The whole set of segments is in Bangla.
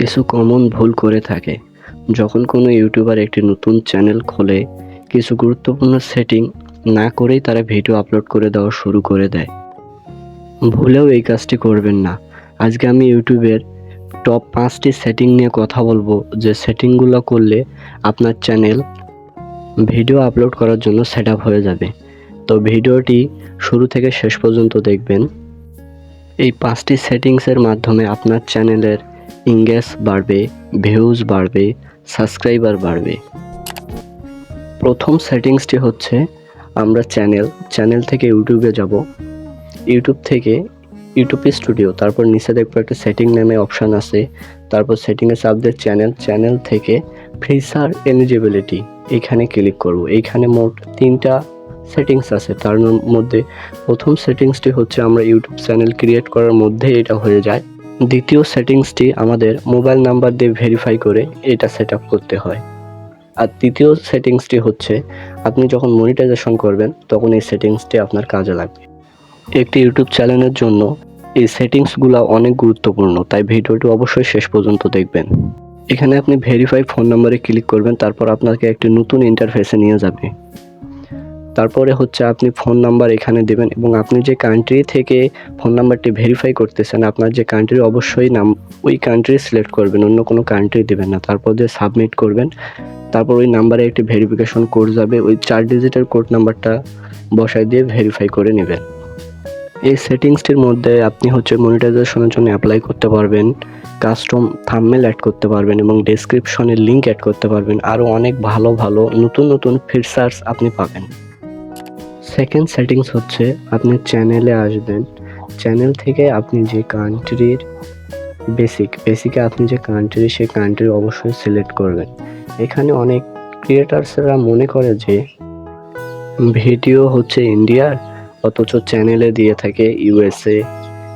কিছু কমন ভুল করে থাকে। যখন কোনো ইউটিউবার একটি নতুন চ্যানেল খোলে, কিছু গুরুত্বপূর্ণ সেটিং না করেই তারা ভিডিও আপলোড করে দেওয়া শুরু করে দেয়। ভুলেও এই কাজটি করবেন না। আজকে আমি ইউটিউবের টপ 5টি সেটিং নিয়ে কথা বলবো, যে সেটিংগুলো করলে আপনার চ্যানেল ভিডিও আপলোড করার জন্য সেট আপ হয়ে যাবে। তো ভিডিওটি শুরু থেকে শেষ পর্যন্ত দেখবেন। এই 5টি সেটিংসের মাধ্যমে আপনার চ্যানেলের এঙ্গেজ বাড়বে, ভিউজ বাড়বে, সাবস্ক্রাইবার বাড়বে। প্রথম সেটিংসটি হচ্ছে, আমরা চ্যানেল থেকে ইউটিউবে যাব। ইউটিউব থেকে ইউটিউব স্টুডিও, তারপর নিচে দেখবো একটা সেটিং নামে অপশান আছে। তারপর সেটিংয়ে চাপ দিয়ে চ্যানেল থেকে ফিচার এলিজিবিলিটি এখানে ক্লিক করব। এইখানে মোট 3টা সেটিংস আছে। তার মধ্যে প্রথম সেটিংসটি হচ্ছে আমরা ইউটিউব চ্যানেল ক্রিয়েট করার মধ্যে এটা হয়ে যায়। দ্বিতীয় সেটিংসটি আমাদের মোবাইল নাম্বার দিয়ে ভেরিফাই করে এটা সেট আপ করতে হয়। আর তৃতীয় সেটিংসটি হচ্ছে, আপনি যখন মনিটাইজেশন করবেন তখন এই সেটিংসটি আপনার কাজে লাগবে। একটি ইউটিউব চ্যানেলের জন্য এই সেটিংসগুলো অনেক গুরুত্বপূর্ণ, তাই ভিডিওটি অবশ্যই শেষ পর্যন্ত দেখবেন। এখানে আপনি ভেরিফাই ফোন নাম্বারে ক্লিক করবেন, তারপর আপনাকে একটি নতুন ইন্টারফেসে নিয়ে যাবে। তারপরে হচ্ছে আপনি ফোন নাম্বার এখানে দেবেন এবং আপনি যে কান্ট্রি থেকে ফোন নাম্বারটি ভেরিফাই করতেছেন, আপনার যে কান্ট্রি অবশ্যই ওই কান্ট্রি সিলেক্ট করবেন, অন্য কোনো কান্ট্রি দেবেন না। তারপর দিয়ে সাবমিট করবেন। তারপর ওই নাম্বারে একটি ভেরিফিকেশন কোড যাবে, ওই 4 ডিজিটের কোড নাম্বারটা বসায় দিয়ে ভেরিফাই করে নেবেন। এই সেটিংসটির মধ্যে আপনি হচ্ছে মনিটাইজেশনের জন্য অ্যাপ্লাই করতে পারবেন, কাস্টম থাম্বনেল অ্যাড করতে পারবেন এবং ডেসক্রিপশনে লিঙ্ক অ্যাড করতে পারবেন। আরও অনেক ভালো নতুন ফিচার্স আপনি পাবেন। সেকেন্ড সেটিংস হচ্ছে, আপনি চ্যানেলে আসবেন। চ্যানেল থেকে আপনি যে কান্ট্রির বেসিকে আপনি যে কান্ট্রি, সেই কান্ট্রি অবশ্যই সিলেক্ট করবেন। এখানে অনেক ক্রিয়েটার্সরা মনে করে যে ভিডিও হচ্ছে ইন্ডিয়ার, অথচ চ্যানেলে দিয়ে থাকে ইউএসএ।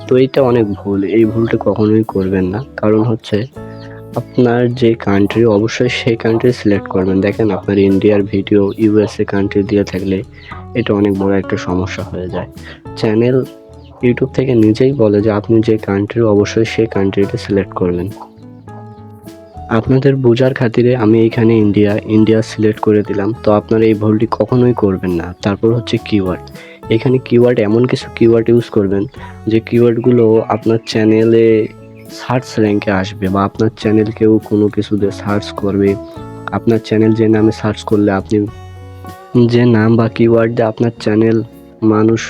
তো এইটা অনেক ভুল। এই ভুলটা কখনোই করবেন না। কারণ হচ্ছে, আপনার যে কান্ট্রি অবশ্যই সেই কান্ট্রি সিলেক্ট করবেন। দেখেন, আপনার ইন্ডিয়ার ভিডিও ইউএসএ কান্ট্রি দিয়ে থাকলে এটা অনেক বড় একটা সমস্যা হয়ে যায়। চ্যানেল ইউটিউব থেকে নিজেই বলে যে আপনি যে কান্ট্রি অবশ্যই সেই কান্ট্রিটা সিলেক্ট করবেন। আপনাদের বোঝার খাতিরে আমি এইখানে ইন্ডিয়া সিলেক্ট করে দিলাম। তো আপনারা এই ভুলটি কখনোই করবেন না। তারপর হচ্ছে কিওয়ার্ড। এখানে কিওয়ার্ড এমন কিছু কিওয়ার্ড ইউজ করবেন যে কিওয়ার্ডগুলো আপনার চ্যানেলে সার্চ র্যাঙ্কে আসবে, বা আপনার চ্যানেল কেউ কোনো কিছু দিয়ে সার্চ করবে। আপনার চ্যানেল যে নামে সার্চ করলে, আপনি যে নাম বা কিওয়ার্ড দিয়ে আপনার চ্যানেল মানুষ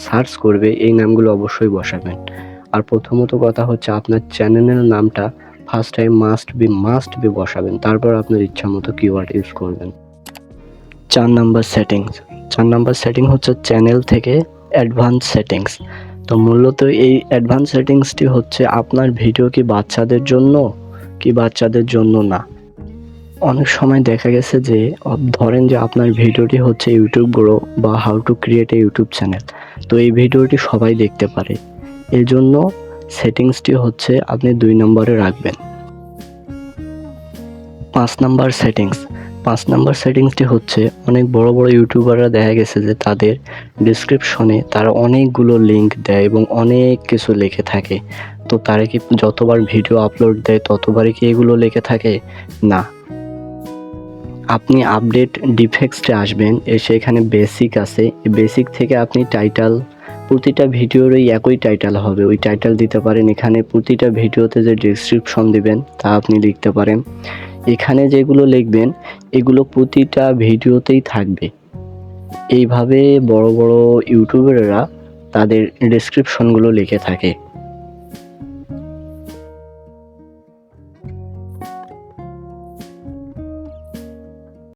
সার্চ করবে, এই নামগুলো অবশ্যই বসাবেন। আর প্রথমত কথা হচ্ছে, আপনার চ্যানেলের নামটা ফার্স্ট টাইম মাস্ট বি বসাবেন। তারপর আপনার ইচ্ছা মতো কিওয়ার্ড ইউজ করবেন। 4 নাম্বার সেটিং হচ্ছে চ্যানেল থেকে অ্যাডভান্স সেটিংস। তো মূলত এই অ্যাডভান্স সেটিংসটি হচ্ছে, আপনার ভিডিও কি বাচ্চাদের জন্য কি বাচ্চাদের জন্য না। অনেক সময় দেখা গেছে যে, ধরেন যে আপনার ভিডিওটি হচ্ছে ইউটিউব গ্রো বা how to create a YouTube channel. তো এই ভিডিওটি সবাই দেখতে পারে। এই জন্য সেটিংসটি হচ্ছে আপনি 2 নম্বরে রাখবেন। 5 নাম্বার সেটিংসটি হচ্ছে, অনেক বড় ইউটিউবাররা দেখা গেছে যে তাদের ডেসক্রিপশনে তারা অনেকগুলো লিঙ্ক দেয় এবং অনেক কিছু লিখে থাকে। তো তারা কি যতবার ভিডিও আপলোড দেয় ততবারই কি এগুলো লিখে থাকে? না। আপনি আপডেট ডিফেক্টসে আসবেন, এসে এখানে বেসিক আছে। বেসিক থেকে আপনি টাইটেল, প্রতিটা ভিডিওরই একই টাইটেল হবে, ওই টাইটেল দিতে পারেন। এখানে প্রতিটা ভিডিওতে যে ডেসক্রিপশন দিবেন তা আপনি লিখতে পারেন। এখানে যেগুলো লিখবেন এগুলো প্রতিটা ভিডিওতেই থাকবে। এইভাবে বড় ইউটিউবাররা তাদের ডেসক্রিপশনগুলো লিখে থাকে।